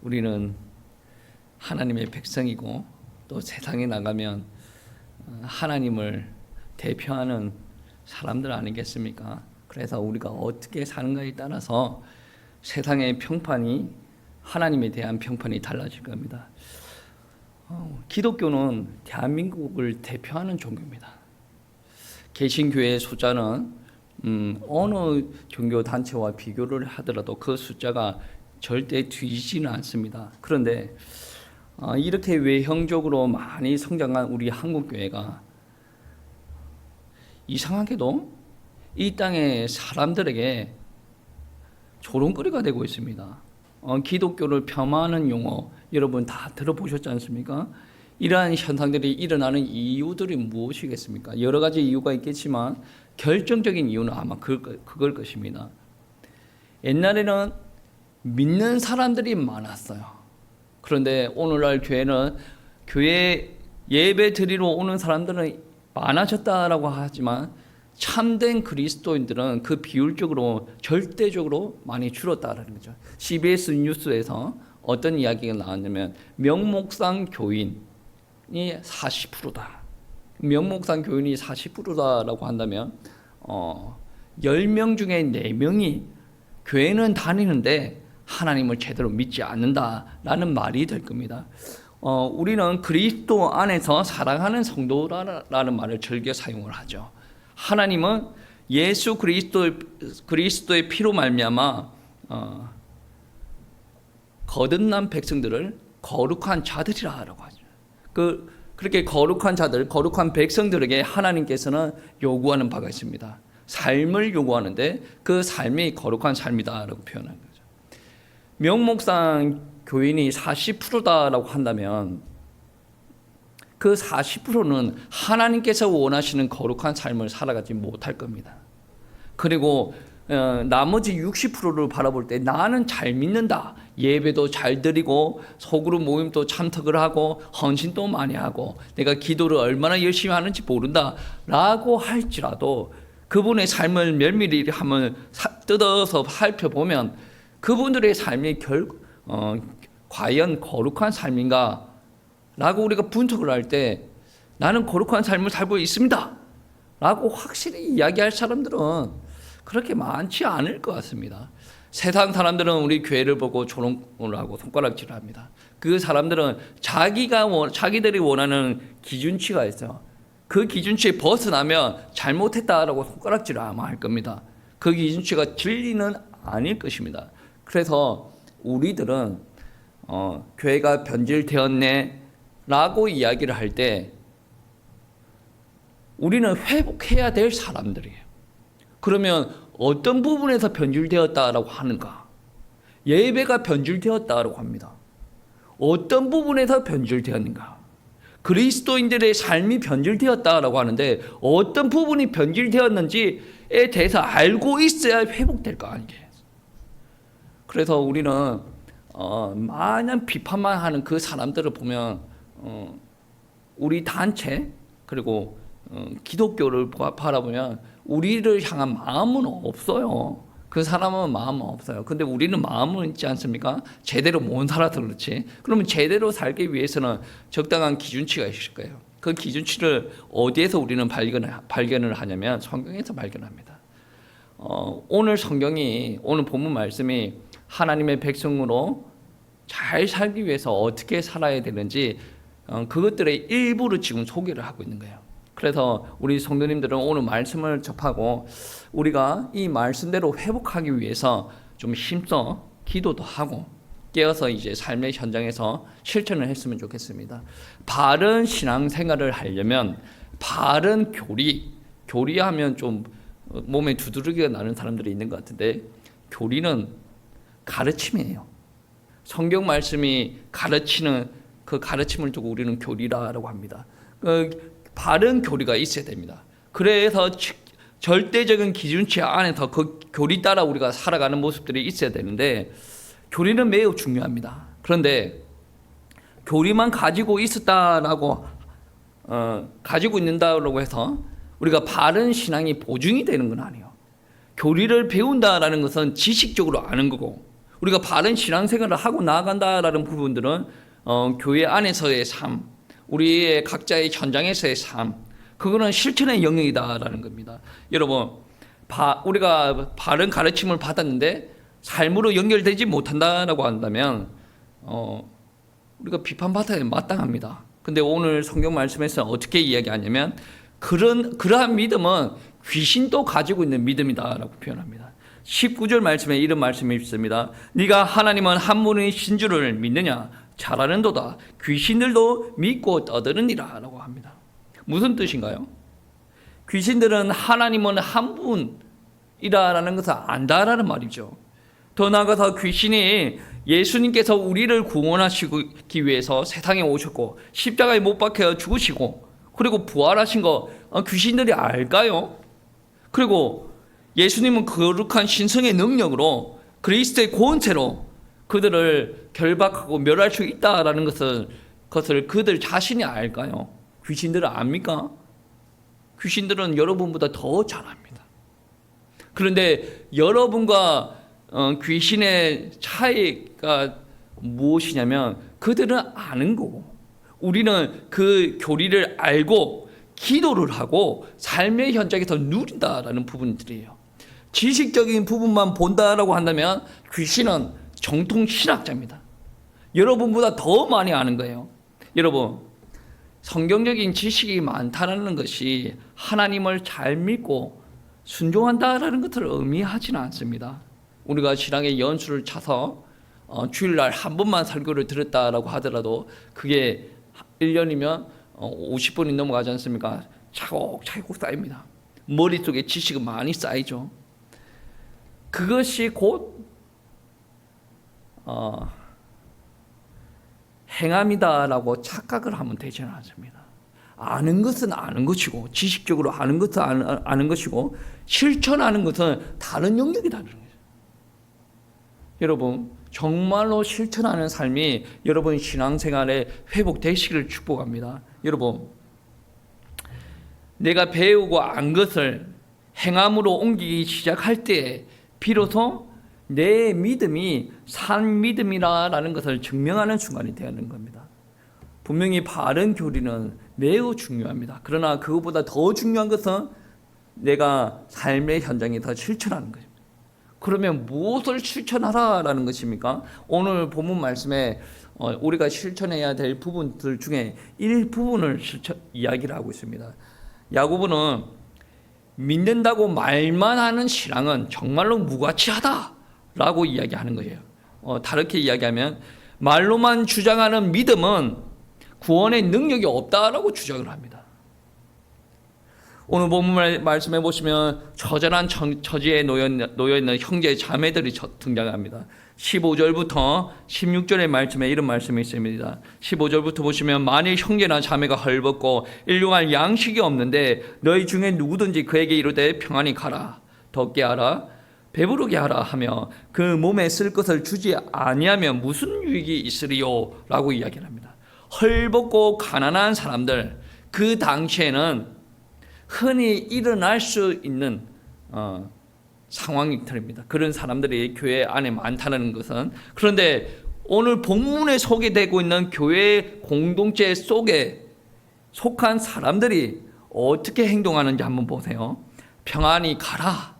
우리는 하나님의 백성이고 또 세상에 나가면 하나님을 대표하는 사람들 아니겠습니까? 그래서 우리가 어떻게 사는가에 따라서 세상의 평판이, 하나님에 대한 평판이 달라질 겁니다. 기독교는 대한민국을 대표하는 종교입니다. 개신교의 숫자는 어느 종교 단체와 비교를 하더라도 그 숫자가 절대 뒤지지는 않습니다. 그런데 이렇게 외형적으로 많이 성장한 우리 한국교회가 이상하게도 이 땅의 사람들에게 조롱거리가 되고 있습니다. 기독교를 폄하하는 용어 여러분 다 들어보셨지 않습니까? 이러한 현상들이 일어나는 이유들이 무엇이겠습니까? 여러 가지 이유가 있겠지만 결정적인 이유는 아마 그걸 것입니다. 옛날에는 믿는 사람들이 많았어요. 그런데 오늘날 교회는 교회 예배 드리러 오는 사람들은 많아졌다라고 하지만 참된 그리스도인들은 그 비율적으로 절대적으로 많이 줄었다라는 거죠. CBS 뉴스에서 어떤 이야기가 나왔냐면 명목상 교인이 40%다. 명목상 교인이 40%다라고 한다면 10명 중에 4명이 교회는 다니는데 하나님을 제대로 믿지 않는다라는 말이 될 겁니다. 우리는 그리스도 안에서 사랑하는 성도라는 말을 즐겨 사용을 하죠. 하나님은 예수 그리스도의 피로 말미암아 거듭난 백성들을 거룩한 자들이라고 하죠. 그렇게 거룩한 자들, 거룩한 백성들에게 하나님께서는 요구하는 바가 있습니다. 삶을 요구하는데 그 삶이 거룩한 삶이다라고 표현한 거죠. 명목상 교인이 40%다라고 한다면 그 40%는 하나님께서 원하시는 거룩한 삶을 살아가지 못할 겁니다. 그리고 나머지 60%를 바라볼 때 나는 잘 믿는다. 예배도 잘 드리고 소그룹 모임도 참석을 하고 헌신도 많이 하고 내가 기도를 얼마나 열심히 하는지 모른다 라고 할지라도 그분의 삶을 면밀히 한번 뜯어서 살펴보면 그분들의 삶이 과연 거룩한 삶인가 라고 우리가 분석을 할 때 나는 거룩한 삶을 살고 있습니다 라고 확실히 이야기할 사람들은 그렇게 많지 않을 것 같습니다. 세상 사람들은 우리 교회를 보고 조롱을 하고 손가락질을 합니다. 그 사람들은 자기들이 원하는 기준치가 있어요. 그 기준치에 벗어나면 잘못했다라고 손가락질을 아마 할 겁니다. 그 기준치가 진리는 아닐 것입니다. 그래서 우리들은 교회가 변질되었네 라고 이야기를 할 때 우리는 회복해야 될 사람들이에요. 그러면 어떤 부분에서 변질되었다라고 하는가? 예배가 변질되었다라고 합니다. 어떤 부분에서 변질되었는가? 그리스도인들의 삶이 변질되었다라고 하는데 어떤 부분이 변질되었는지에 대해서 알고 있어야 회복될 거 아니겠어요? 그래서 우리는 마냥 비판만 하는 그 사람들을 보면 우리 단체 그리고 기독교를 바라보면 우리를 향한 마음은 없어요. 그 사람은 마음은 없어요. 근데 우리는 마음은 있지 않습니까? 제대로 못 살아서 그렇지. 그러면 제대로 살기 위해서는 적당한 기준치가 있을 거예요. 그 기준치를 어디에서 우리는 발견을 하냐면 성경에서 발견합니다. 오늘 본문 말씀이 하나님의 백성으로 잘 살기 위해서 어떻게 살아야 되는지 그것들의 일부를 지금 소개를 하고 있는 거예요. 그래서 우리 성도님들은 오늘 말씀을 접하고 우리가 이 말씀대로 회복하기 위해서 좀 힘써 기도도 하고 깨어서 이제 삶의 현장에서 실천을 했으면 좋겠습니다. 바른 신앙생활을 하려면 바른 교리하면 좀 몸에 두드러기가 나는 사람들이 있는 것 같은데 교리는 가르침이에요. 성경 말씀이 가르치는 그 가르침을 두고 우리는 교리라고 합니다. 바른 교리가 있어야 됩니다. 그래서 절대적인 기준치 안에서 그 교리 따라 우리가 살아가는 모습들이 있어야 되는데 교리는 매우 중요합니다. 그런데 교리만 가지고 있었다라고 가지고 있는다라고 해서 우리가 바른 신앙이 보증이 되는 건 아니에요. 교리를 배운다라는 것은 지식적으로 아는 거고 우리가 바른 신앙생활을 하고 나아간다라는 부분들은 교회 안에서의 삶, 우리의 각자의 현장에서의 삶, 그거는 실천의 영역이다라는 겁니다. 여러분, 우리가 바른 가르침을 받았는데 삶으로 연결되지 못한다라고 한다면 우리가 비판받아야 마땅합니다. 근데 오늘 성경 말씀에서 어떻게 이야기하냐면 그러한 믿음은 귀신도 가지고 있는 믿음이다라고 표현합니다. 19절 말씀에 이런 말씀이 있습니다. 네가 하나님은 한 분이신 줄을 믿느냐? 잘하는도다. 귀신들도 믿고 떠드느니라 라고 합니다. 무슨 뜻인가요? 귀신들은 하나님은 한 분이라는 것을 안다라는 말이죠. 더 나아가서 귀신이 예수님께서 우리를 구원하시기 위해서 세상에 오셨고 십자가에 못 박혀 죽으시고 그리고 부활하신 거 귀신들이 알까요? 그리고 예수님은 거룩한 신성의 능력으로 그리스도의 권세로 그들을 결박하고 멸할 수 있다라는 것을 그들 자신이 알까요? 귀신들은 압니까? 귀신들은 여러분보다 더 잘 압니다. 그런데 여러분과 귀신의 차이가 무엇이냐면 그들은 아는 거고 우리는 그 교리를 알고 기도를 하고 삶의 현장에서 누린다라는 부분들이에요. 지식적인 부분만 본다라고 한다면 귀신은 정통 신학자입니다. 여러분보다 더 많이 아는 거예요. 여러분, 성경적인 지식이 많다는 것이 하나님을 잘 믿고 순종한다라는 것을 의미하지는 않습니다. 우리가 신앙의 연수를 차서 주일날 한 번만 설교를 들었다라고 하더라도 그게 1년이면 50분이 넘어가지 않습니까? 차곡차곡 쌓입니다. 머릿속에 지식은 많이 쌓이죠. 그것이 곧 행함이다라고 착각을 하면 되지는 않습니다. 아는 것은 아는 것이고 지식적으로 아는 것은 아는 것이고 실천하는 것은 다른 영역이다는 거죠. 여러분, 정말로 실천하는 삶이 여러분 신앙생활에 회복되시기를 축복합니다. 여러분, 내가 배우고 안 것을 행함으로 옮기기 시작할 때 비로소 내 믿음이 산 믿음이라는 것을 증명하는 순간이 되는 겁니다. 분명히 바른 교리는 매우 중요합니다. 그러나 그것보다 더 중요한 것은 내가 삶의 현장에서 실천하는 것입니다. 그러면 무엇을 실천하라라는 것입니까? 오늘 본문 말씀에 우리가 실천해야 될 부분들 중에 일부분을 이야기를 하고 있습니다. 야고보는 믿는다고 말만 하는 신앙은 정말로 무가치하다라고 이야기하는 거예요. 다르게 이야기하면 말로만 주장하는 믿음은 구원의 능력이 없다라고 주장을 합니다. 오늘 본문 말씀해 보시면 처절한 처지에 놓여있는 형제 자매들이 등장합니다. 15절부터 16절의 말씀에 이런 말씀이 있습니다. 15절부터 보시면 만일 형제나 자매가 헐벗고 일용할 양식이 없는데 너희 중에 누구든지 그에게 이르되 평안히 가라, 덥게 하라, 배부르게 하라 하며 그 몸에 쓸 것을 주지 아니하면 무슨 유익이 있으리요? 라고 이야기를 합니다. 헐벗고 가난한 사람들, 그 당시에는 흔히 일어날 수 있는 상황입니다. 그런 사람들이 교회 안에 많다는 것은, 그런데 오늘 본문에 소개되고 있는 교회 공동체 속에 속한 사람들이 어떻게 행동하는지 한번 보세요. 평안히 가라,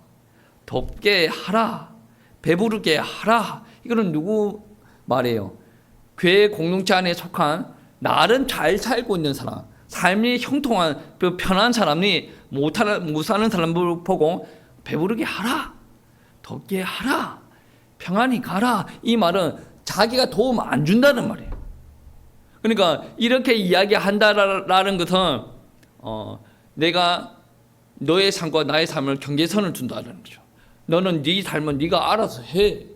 덥게 하라, 배부르게 하라. 이거는 누구 말이에요? 교회 공동체 안에 속한 나름 잘 살고 있는 사람, 삶이 형통한 편한 사람이 못 사는 사람을 보고 배부르게 하라, 덥게 하라, 평안히 가라. 이 말은 자기가 도움 안 준다는 말이에요. 그러니까 이렇게 이야기한다라는 것은 내가 너의 삶과 나의 삶을 경계선을 둔다는 거죠. 너는 네 삶은 네가 알아서 해.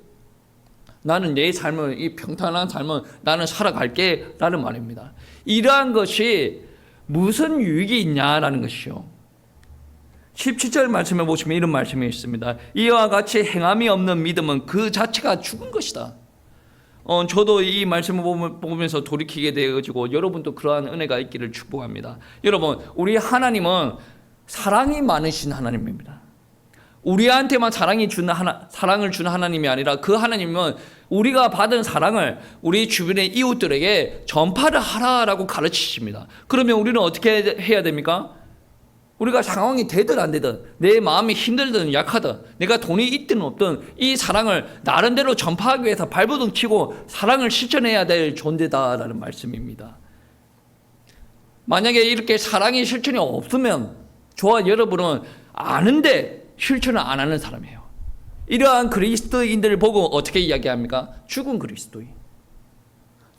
나는 내 삶을, 이 평탄한 삶은 나는 살아갈게 라는 말입니다. 이러한 것이 무슨 유익이 있냐라는 것이요. 17절 말씀에 보시면 이런 말씀이 있습니다. 이와 같이 행함이 없는 믿음은 그 자체가 죽은 것이다. 저도 이 말씀을 보면서 돌이키게 되어가지고 여러분도 그러한 은혜가 있기를 축복합니다. 여러분, 우리 하나님은 사랑이 많으신 하나님입니다. 우리한테만 사랑을 주는 하나님이 아니라 그 하나님은 우리가 받은 사랑을 우리 주변의 이웃들에게 전파를 하라라고 가르치십니다. 그러면 우리는 어떻게 해야 됩니까? 우리가 상황이 되든 안 되든, 내 마음이 힘들든 약하든, 내가 돈이 있든 없든 이 사랑을 나름대로 전파하기 위해서 발버둥 치고 사랑을 실천해야 될 존재다라는 말씀입니다. 만약에 이렇게 사랑의 실천이 없으면 저와 여러분은 아는데 실천을 안 하는 사람이에요. 이러한 그리스도인들을 보고 어떻게 이야기합니까? 죽은 그리스도인.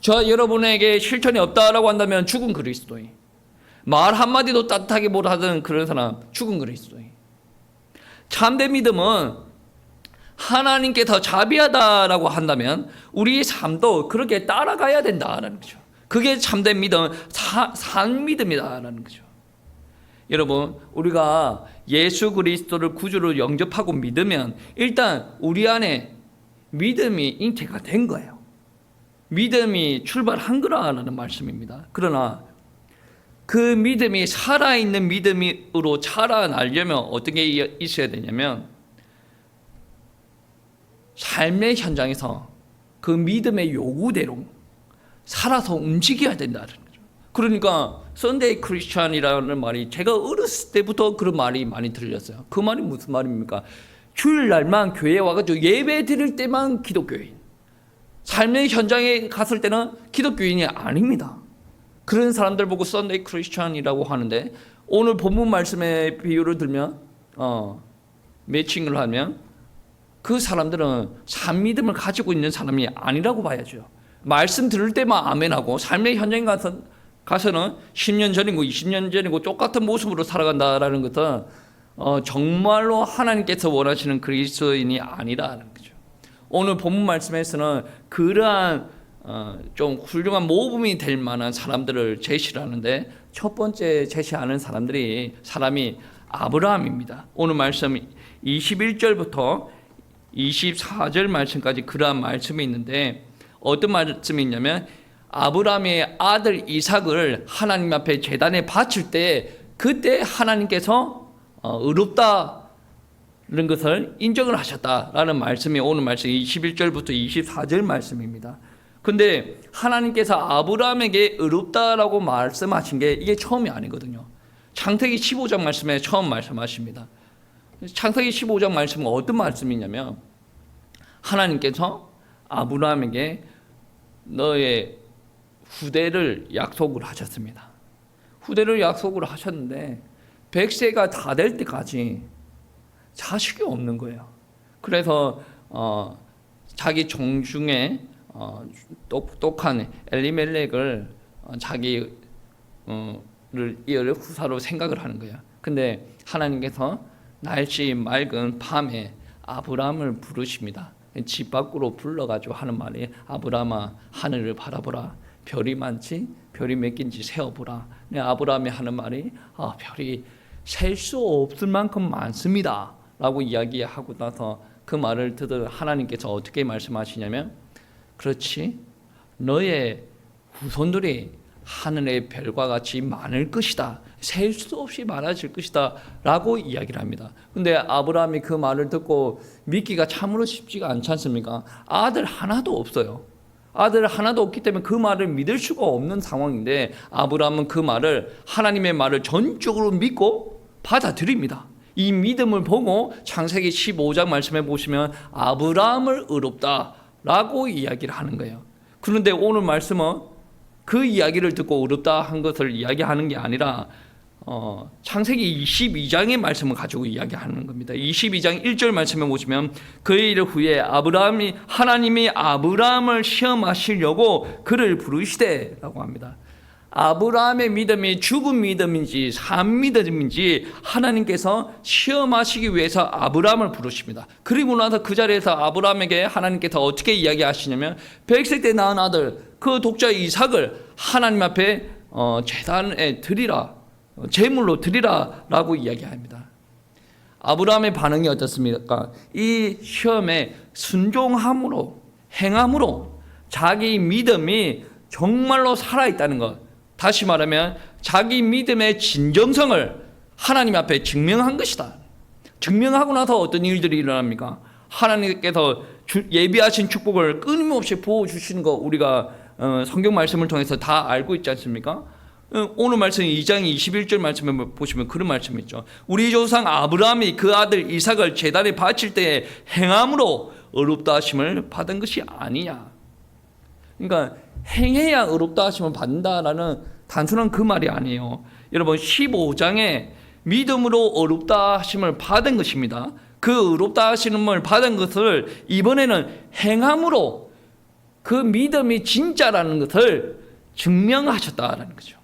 저와 여러분에게 실천이 없다라고 한다면 죽은 그리스도인. 말 한마디도 따뜻하게 못하던 그런 사람, 죽은 그리스도인. 참된 믿음은 하나님께 더 자비하다라고 한다면 우리의 삶도 그렇게 따라가야 된다라는 거죠. 그게 참된 믿음, 산 믿음이다라는 거죠. 여러분, 우리가 예수 그리스도를 구주로 영접하고 믿으면 일단 우리 안에 믿음이 잉태가 된 거예요. 믿음이 출발한 거라는 말씀입니다. 그러나 그 믿음이 살아있는 믿음으로 자라나려면 어떤 게 있어야 되냐면 삶의 현장에서 그 믿음의 요구대로 살아서 움직여야 된다는 거죠. 그러니까 썬데이 크리스천이라는 말이 제가 어렸을 때부터 그런 말이 많이 들렸어요. 그 말이 무슨 말입니까? 주일날만 교회에 와가지고 예배 드릴 때만 기독교인, 삶의 현장에 갔을 때는 기독교인이 아닙니다. 그런 사람들 보고 썬데이 크리스천이라고 하는데, 오늘 본문 말씀의 비유를 들면 매칭을 하면 그 사람들은 산 믿음을 가지고 있는 사람이 아니라고 봐야죠. 말씀 들을 때만 아멘하고 삶의 현장에 가서는 10년 전이고 20년 전이고 똑같은 모습으로 살아간다라는 것은 정말로 하나님께서 원하시는 그리스도인이 아니라는 거죠. 오늘 본문 말씀에서는 그러한 좀 훌륭한 모범이 될 만한 사람들을 제시를 하는데, 첫 번째 제시하는 사람이 아브라함입니다. 오늘 말씀 21절부터 24절 말씀까지 그러한 말씀이 있는데, 어떤 말씀이 있냐면 아브라함의 아들 이삭을 하나님 앞에 제단에 바칠 때 그때 하나님께서 의롭다는 것을 인정을 하셨다라는 말씀이 오늘 말씀 21절부터 24절 말씀입니다. 근데 하나님께서 아브라함에게 의롭다라고 말씀하신 게 이게 처음이 아니거든요. 창세기 15장 말씀에 처음 말씀하십니다. 창세기 15장 말씀은 어떤 말씀이냐면 하나님께서 아브라함에게 너의 후대를 약속을 하셨습니다. 후대를 약속을 하셨는데 100세가 다 될 때까지 자식이 없는 거예요. 그래서 자기 종 중에 똑똑한 엘리멜렉을 자기를 이을 후사로 생각을 하는 거예요. 근데 하나님께서 날씨 맑은 밤에 아브라함을 부르십니다. 집 밖으로 불러가지고 하는 말이 아브라함아 하늘을 바라보라. 별이 많지? 별이 몇 개인지 세어보라. 아브라함이 하는 말이 별이 셀 수 없을 만큼 많습니다 라고 이야기하고 나서 그 말을 듣는 하나님께서 어떻게 말씀하시냐면, 그렇지, 너의 후손들이 하늘의 별과 같이 많을 것이다, 셀 수 없이 많아질 것이다 라고 이야기를 합니다. 근데 아브라함이 그 말을 듣고 믿기가 참으로 쉽지가 않지 않습니까? 아들 하나도 없어요. 아들 하나도 없기 때문에 그 말을 믿을 수가 없는 상황인데, 아브라함은 그 말을, 하나님의 말을 전적으로 믿고 받아들입니다. 이 믿음을 보고 창세기 15장 말씀해 보시면 아브라함을 의롭다 라고 이야기를 하는 거예요. 그런데 오늘 말씀은 그 이야기를 듣고 의롭다 한 것을 이야기하는 게 아니라 창세기 22장의 말씀을 가지고 이야기하는 겁니다. 22장 1절 말씀에 보시면 그 일 후에 하나님이 아브라함을 시험하시려고 그를 부르시되 라고 합니다. 아브라함의 믿음이 죽은 믿음인지 산 믿음인지 하나님께서 시험하시기 위해서 아브라함을 부르십니다. 그리고 나서 그 자리에서 아브라함에게 하나님께서 어떻게 이야기하시냐면 100세 때 낳은 아들 그 독자 이삭을 하나님 앞에 제단에 드리라, 제물로 드리라 라고 이야기합니다. 아브라함의 반응이 어떻습니까? 이 시험에 순종함으로, 행함으로 자기 믿음이 정말로 살아있다는 것, 다시 말하면 자기 믿음의 진정성을 하나님 앞에 증명한 것이다. 증명하고 나서 어떤 일들이 일어납니까? 하나님께서 예비하신 축복을 끊임없이 부어주시는 거 우리가 성경 말씀을 통해서 다 알고 있지 않습니까? 오늘 말씀 2장 21절 말씀에 보시면 그런 말씀이 있죠. 우리 조상 아브라함이 그 아들 이삭을 제단에 바칠 때에 행함으로 의롭다 하심을 받은 것이 아니냐. 그러니까 행해야 의롭다 하심을 받는다라는 단순한 그 말이 아니에요. 여러분 15장에 믿음으로 의롭다 하심을 받은 것입니다. 그 의롭다 하심을 받은 것을 이번에는 행함으로 그 믿음이 진짜라는 것을 증명하셨다라는 거죠.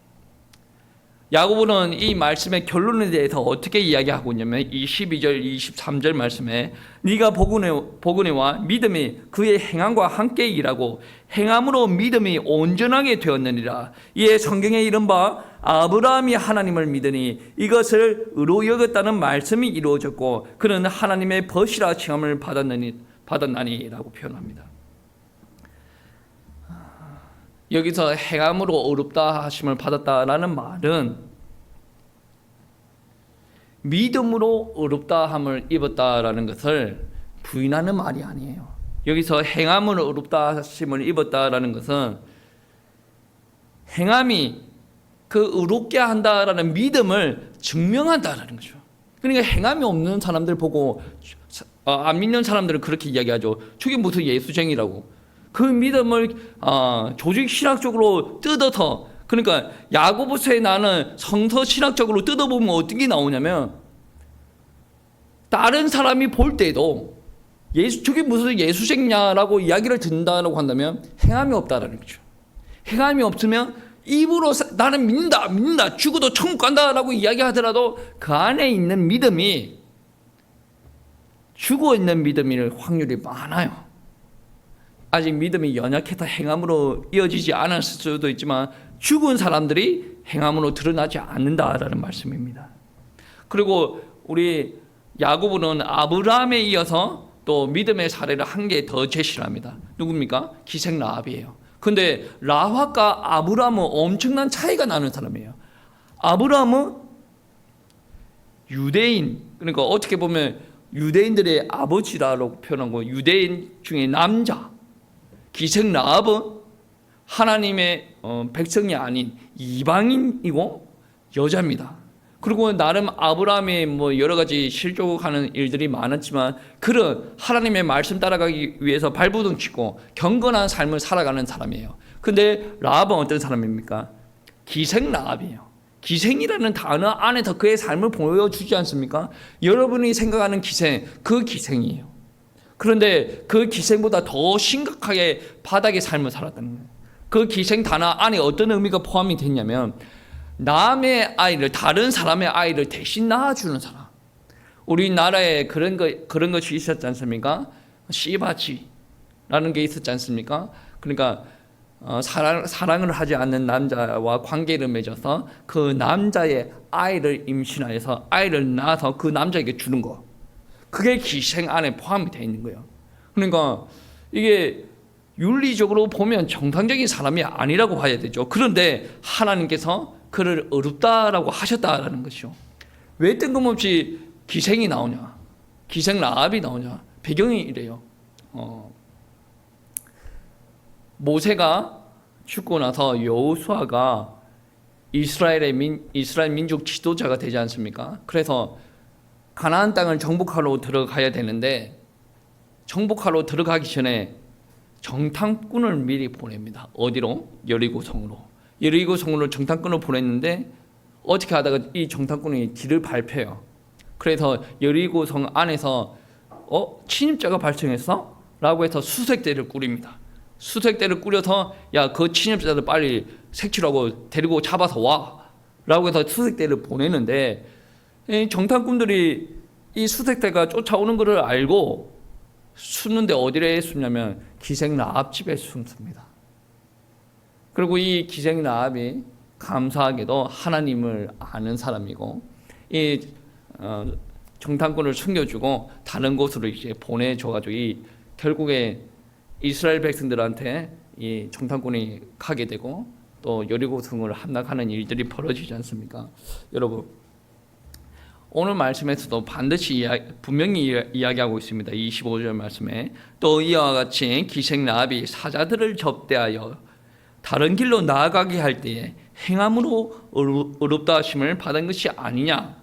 야고보는 이 말씀의 결론에 대해서 어떻게 이야기하고 있냐면 이 12절, 23절 말씀에 네가 보구니와 믿음이 그의 행함과 함께 일하고 행함으로 믿음이 온전하게 되었느니라. 이에 성경에 이른 바 아브라함이 하나님을 믿으니 이것을 의로 여겼다는 말씀이 이루어졌고 그는 하나님의 벗이라 칭함을 받았나니라고 표현합니다. 여기서 행함으로 의롭다 하심을 받았다라는 말은 믿음으로 의롭다함을 입었다라는 것을 부인하는 말이 아니에요. 여기서 행함으로 의롭다 하심을 입었다라는 것은 행함이 그 의롭게 한다라는 믿음을 증명한다라는 거죠. 그러니까 행함이 없는 사람들 보고 안 믿는 사람들은 그렇게 이야기하죠. 저게 무슨 예수쟁이라고. 그 믿음을 조직 신학적으로 뜯어서, 그러니까 야고보서에 나는 성서 신학적으로 뜯어보면 어떤 게 나오냐면 다른 사람이 볼 때도 저게 무슨 예수쟁냐라고 이야기를 듣는다고 한다면 행함이 없다라는 거죠. 행함이 없으면 입으로 나는 믿는다 죽어도 천국 간다라고 이야기하더라도 그 안에 있는 믿음이 죽어있는 믿음일 확률이 많아요. 아직 믿음이 연약해서 행함으로 이어지지 않았을 수도 있지만 죽은 사람들이 행함으로 드러나지 않는다라는 말씀입니다. 그리고 우리 야고보는 아브라함에 이어서 또 믿음의 사례를 한 개 더 제시를 합니다. 누굽니까? 기생 라합이에요. 근데 라합과 아브라함은 엄청난 차이가 나는 사람이에요. 아브라함은 유대인, 그러니까 어떻게 보면 유대인들의 아버지라고 표현하고 유대인 중에 남자. 기생 라합은 하나님의 백성이 아닌 이방인이고 여자입니다. 그리고 나름 아브라함의 뭐 여러 가지 실족하는 일들이 많았지만 그런 하나님의 말씀 따라가기 위해서 발버둥 치고 경건한 삶을 살아가는 사람이에요. 근데 라합은 어떤 사람입니까? 기생 라합이에요. 기생이라는 단어 안에서 그의 삶을 보여주지 않습니까? 여러분이 생각하는 기생, 그 기생이에요. 그런데 그 기생보다 더 심각하게 바닥의 삶을 살았다는 거예요. 그 기생 단어 안에 어떤 의미가 포함이 됐냐면 남의 아이를, 다른 사람의 아이를 대신 낳아주는 사람. 우리나라에 그런 것이 있었지 않습니까? 씨바지라는 게 있었지 않습니까? 그러니까 사랑을 하지 않는 남자와 관계를 맺어서 그 남자의 아이를 임신하여서 아이를 낳아서 그 남자에게 주는 거. 그게 기생 안에 포함이 되어 있는 거예요. 그러니까 이게 윤리적으로 보면 정상적인 사람이 아니라고 봐야 되죠. 그런데 하나님께서 그를 의롭다라고 하셨다라는 것이죠. 왜 뜬금없이 기생이 나오냐, 기생 라합이 나오냐. 배경이 이래요. 모세가 죽고 나서 여호수아가 이스라엘 민족 지도자가 되지 않습니까? 그래서 가나안 땅을 정복하러 들어가야 되는데 정복하러 들어가기 전에 정탐꾼을 미리 보냅니다. 어디로? 여리고성으로. 여리고성으로 정탐꾼을 보냈는데 어떻게 하다가 이 정탐꾼이 길을 밟혀요. 그래서 여리고성 안에서 침입자가 발생했어? 라고 해서 수색대를 꾸립니다. 수색대를 꾸려서 야, 그 침입자들 빨리 색출하고 데리고 잡아서 와 라고 해서 수색대를 보내는데 이 정탐꾼들이 이 수색대가 쫓아오는 것을 알고 숨는데 어디에 숨냐면 기생 라합 집에 숨습니다. 그리고 이 기생 라합이 감사하게도 하나님을 아는 사람이고 이 정탐꾼을 숨겨주고 다른 곳으로 이제 보내줘가지고 결국에 이스라엘 백성들한테 이 정탐꾼이 가게 되고 또 여리고성을 함락하는 일들이 벌어지지 않습니까? 여러분, 오늘 말씀에서도 반드시 분명히 이야기하고 있습니다. 25절 말씀에 또 이와 같이 기생 라합이 사자들을 접대하여 다른 길로 나아가게 할 때에 행함으로 의롭다 하심을 받은 것이 아니냐.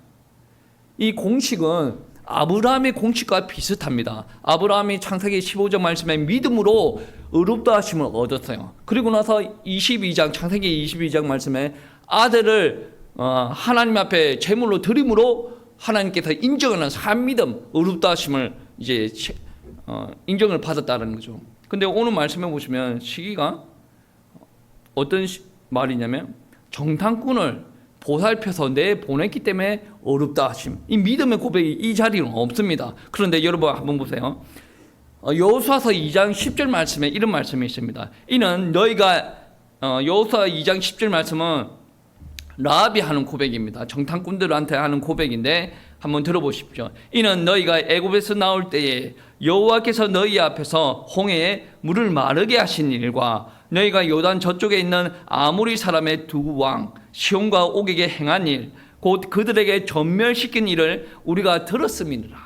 이 공식은 아브라함의 공식과 비슷합니다. 아브라함이 창세기 15장 말씀에 믿음으로 의롭다 하심을 얻었어요. 그리고 나서 창세기 22장 말씀에 아들을 하나님 앞에 제물로 드림으로 하나님께서 인정하는 산 믿음, 의롭다 하심을 이제 인정을 받았다는 거죠. 근데 오늘 말씀해 보시면 시기가 어떤 말이냐면 정탐꾼을 보살펴서 내보냈기 때문에 어렵다 하심. 이 믿음의 고백이 이 자리는 없습니다. 그런데 여러분 한번 보세요. 여호수아서 2장 10절 말씀에 이런 말씀이 있습니다. 이는 너희가 여호수아 2장 10절 말씀은 라합이 하는 고백입니다. 정탐꾼들한테 하는 고백인데 한번 들어보십시오. 이는 너희가 애굽에서 나올 때에 여호와께서 너희 앞에서 홍해에 물을 마르게 하신 일과 너희가 요단 저쪽에 있는 아모리 사람의 두 왕 시온과 옥에게 행한 일 곧 그들에게 전멸시킨 일을 우리가 들었음이니라.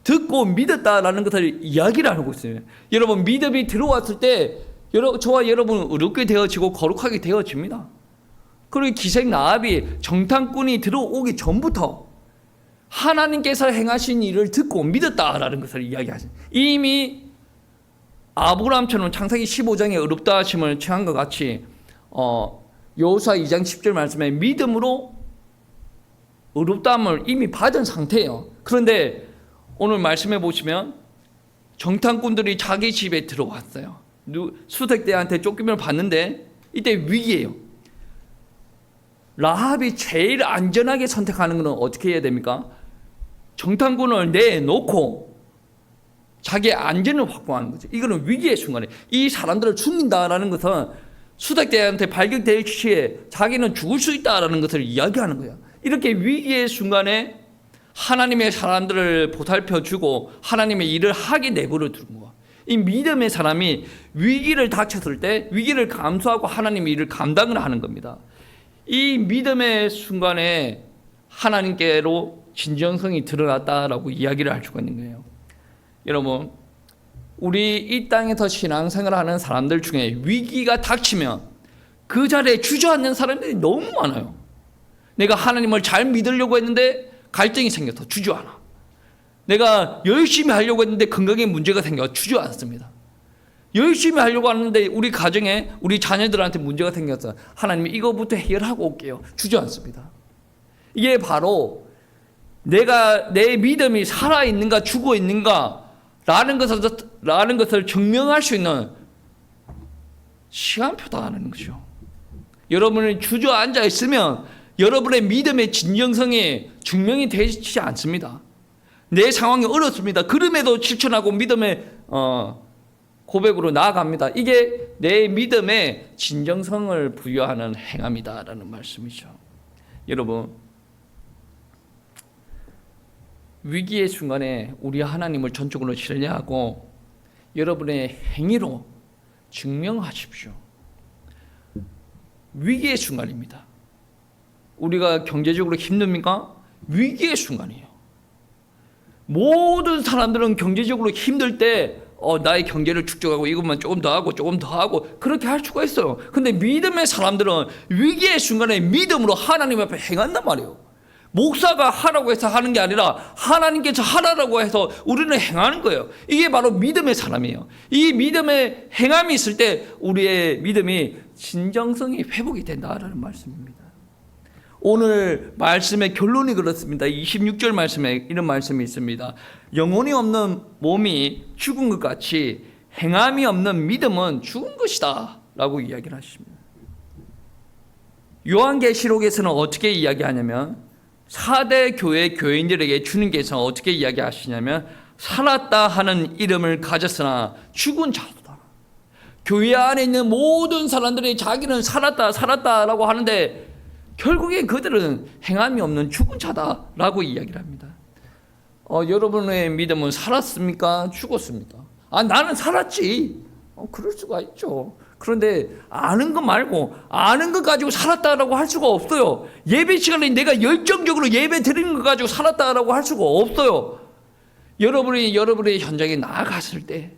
듣고 믿었다라는 것을 이야기를 하고 있어요. 여러분 믿음이 들어왔을 때 저와 여러분은 의롭게 되어지고 거룩하게 되어집니다. 그리고 기생 라합이 정탐꾼이 들어오기 전부터 하나님께서 행하신 일을 듣고 믿었다라는 것을 이야기하십니다. 이미 아브라함처럼 창세기 15장에 의롭다 하심을 취한 것 같이 여호수아 2장 10절 말씀에 믿음으로 의롭다함을 이미 받은 상태예요. 그런데 오늘 말씀해 보시면 정탐꾼들이 자기 집에 들어왔어요. 수색대한테 쫓김을 받는데 이때 위기예요. 라합이 제일 안전하게 선택하는 것은 어떻게 해야 됩니까? 정탐꾼을 내놓고 자기의 안전을 확보하는 거죠. 이거는 위기의 순간에 이 사람들을 죽인다라는 것은 수색대한테 발견될 시에 자기는 죽을 수 있다라는 것을 이야기하는 거예요. 이렇게 위기의 순간에 하나님의 사람들을 보살펴주고 하나님의 일을 하게 내버려 두는 거야. 이 믿음의 사람이 위기를 닥쳤을 때 위기를 감수하고 하나님의 일을 감당을 하는 겁니다. 이 믿음의 순간에 하나님께로 진정성이 드러났다라고 이야기를 할 수가 있는 거예요. 여러분, 우리 이 땅에서 신앙생활을 하는 사람들 중에 위기가 닥치면 그 자리에 주저앉는 사람들이 너무 많아요. 내가 하나님을 잘 믿으려고 했는데 갈등이 생겨서 주저앉아. 내가 열심히 하려고 했는데 건강에 문제가 생겨 주저앉습니다. 열심히 하려고 하는데 우리 가정에 우리 자녀들한테 문제가 생겨서 하나님 이거부터 해결하고 올게요. 주저앉습니다. 이게 바로 내가 내 믿음이 살아있는가 죽어있는가 라는 것을 증명할 수 있는 시간표다라는 거죠. 여러분이 주저앉아 있으면 여러분의 믿음의 진정성이 증명이 되지 않습니다. 내 상황이 어렵습니다. 그럼에도 실천하고 믿음의 고백으로 나아갑니다. 이게 내 믿음의 진정성을 부여하는 행함이다라는 말씀이죠. 여러분, 위기의 순간에 우리 하나님을 전적으로 신뢰하고 여러분의 행위로 증명하십시오. 위기의 순간입니다. 우리가 경제적으로 힘듭니까? 위기의 순간이에요. 모든 사람들은 경제적으로 힘들 때 나의 경제를 축적하고 이것만 조금 더 하고 그렇게 할 수가 있어요. 근데 믿음의 사람들은 위기의 순간에 믿음으로 하나님 앞에 행한단 말이에요. 목사가 하라고 해서 하는 게 아니라 하나님께서 하라고 해서 우리는 행하는 거예요. 이게 바로 믿음의 사람이에요. 이 믿음의 행함이 있을 때 우리의 믿음이 진정성이 회복이 된다라는 말씀입니다. 오늘 말씀의 결론이 그렇습니다. 26절 말씀에 이런 말씀이 있습니다. 영혼이 없는 몸이 죽은 것 같이 행함이 없는 믿음은 죽은 것이다 라고 이야기를 하십니다. 요한계시록에서는 어떻게 이야기하냐면 4대 교회 교인들에게 주님께서 어떻게 이야기하시냐면 살았다 하는 이름을 가졌으나 죽은 자도다. 교회 안에 있는 모든 사람들이 자기는 살았다라고 하는데 결국에 그들은 행함이 없는 죽은 자다라고 이야기를 합니다. 여러분의 믿음은 살았습니까? 죽었습니까? 나는 살았지. 그럴 수가 있죠. 그런데 아는 것 말고 아는 것 가지고 살았다라고 할 수가 없어요. 예배 시간에 내가 열정적으로 예배 드리는 것 가지고 살았다라고 할 수가 없어요. 여러분의 현장에 나아갔을 때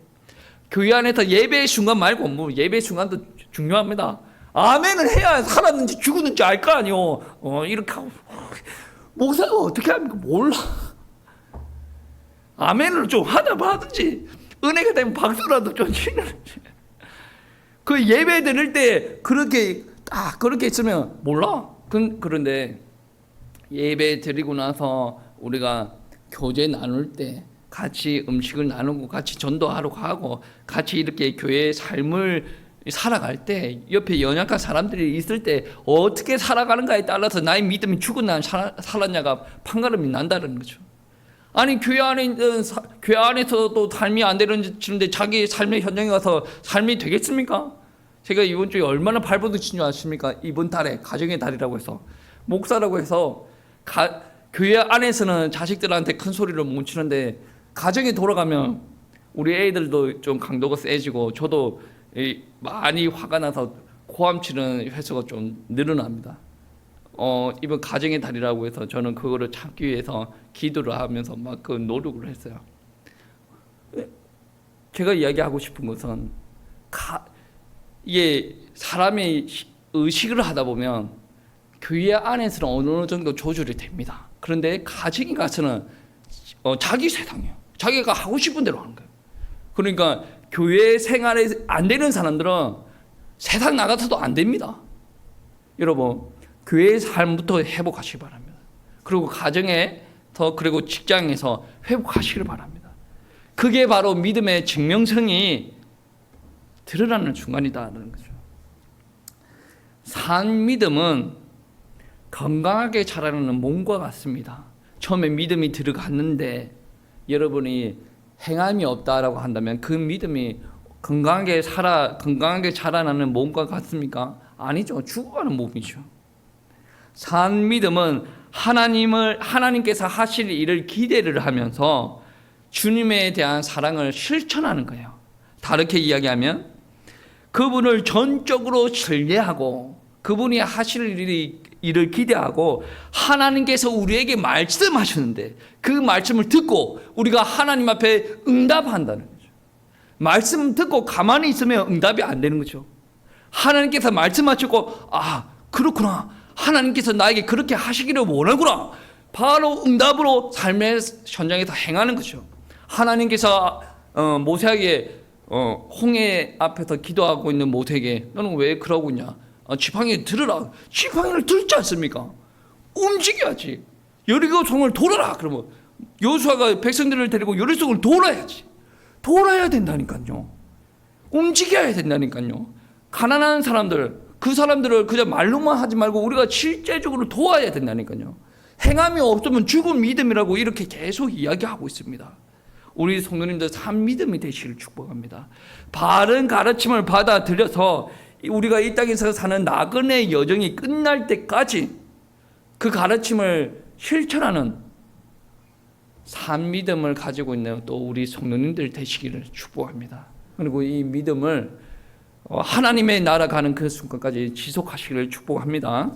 교회 안에서 예배의 순간 말고 뭐 예배 순간도 중요합니다. 아멘을 해야 살았는지 죽었는지 알 거 아니요. 이렇게 하고 목사가 어떻게 합니까? 몰라. 아멘을 좀 하다 봐든지 은혜가 되면 박수라도 좀 치는. 그 예배 드릴 때 그렇게 있으면 몰라. 그런데 예배 드리고 나서 우리가 교제 나눌 때 같이 음식을 나누고 같이 전도하러 가고 같이 이렇게 교회의 삶을 살아갈 때 옆에 연약한 사람들이 있을 때 어떻게 살아가는가에 따라서 나의 믿음이 죽었나 살았냐가 판가름이 난다는 거죠. 아니 교회 안에서도 삶이 안 되는데 자기 삶의 현장에 가서 삶이 되겠습니까? 제가 이번 주에 얼마나 발버둥 친 줄 아십니까? 이번 달에 가정의 달이라고 해서 목사라고 해서 교회 안에서는 자식들한테 큰 소리를 못 치는데 가정에 돌아가면 우리 애들도 좀 강도가 세지고 저도 많이 화가 나서 고함 치는 횟수가 좀 늘어납니다. 이번 가정의 달이라고 해서 저는 그거를 참기 위해서 기도를 하면서 막 그 노력을 했어요. 제가 이야기하고 싶은 것은 이게 사람이 의식을 하다 보면 교회 안에서는 어느 정도 조절이 됩니다. 그런데 가정에 가서는 자기 세상이에요. 자기가 하고 싶은 대로 하는 거예요. 그러니까 교회 생활에 안 되는 사람들은 세상 나가서도 안 됩니다. 여러분 교회의 삶부터 회복하시기 바랍니다. 그리고 가정에서 그리고 직장에서 회복하시기를 바랍니다. 그게 바로 믿음의 증명성이 드러나는 순간이다라는 거죠. 산 믿음은 건강하게 자라나는 몸과 같습니다. 처음에 믿음이 들어갔는데 여러분이 행함이 없다라고 한다면 그 믿음이 건강하게 자라나는 몸과 같습니까? 아니죠. 죽어가는 몸이죠. 산 믿음은 하나님께서 하실 일을 기대를 하면서 주님에 대한 사랑을 실천하는 거예요. 다르게 이야기하면 그분을 전적으로 신뢰하고 그분이 하실 일을 기대하고 하나님께서 우리에게 말씀하시는데 그 말씀을 듣고 우리가 하나님 앞에 응답한다는 거죠. 말씀 듣고 가만히 있으면 응답이 안 되는 거죠. 하나님께서 말씀하시고 그렇구나. 하나님께서 나에게 그렇게 하시기를 원하구나. 바로 응답으로 삶의 현장에서 행하는 거죠. 하나님께서 모세에게 홍해 앞에서 기도하고 있는 모세에게 너는 왜 그러고 있냐? 지팡이 들으라. 지팡이를 들지 않습니까? 움직여야지. 여리고성을 돌아라. 그러면 여호수아가 백성들을 데리고 여리고성을 돌아야지. 돌아야 된다니까요. 움직여야 된다니까요. 가난한 사람들, 그 사람들을 그냥 말로만 하지 말고 우리가 실제적으로 도와야 된다니까요. 행함이 없으면 죽은 믿음이라고 이렇게 계속 이야기하고 있습니다. 우리 성도님들 산 믿음이 되시길 축복합니다. 바른 가르침을 받아들여서 우리가 이 땅에서 사는 나그네 여정이 끝날 때까지 그 가르침을 실천하는 산 믿음을 가지고 있는 또 우리 성도님들 되시기를 축복합니다. 그리고 이 믿음을 하나님의 나라 가는 그 순간까지 지속하시기를 축복합니다.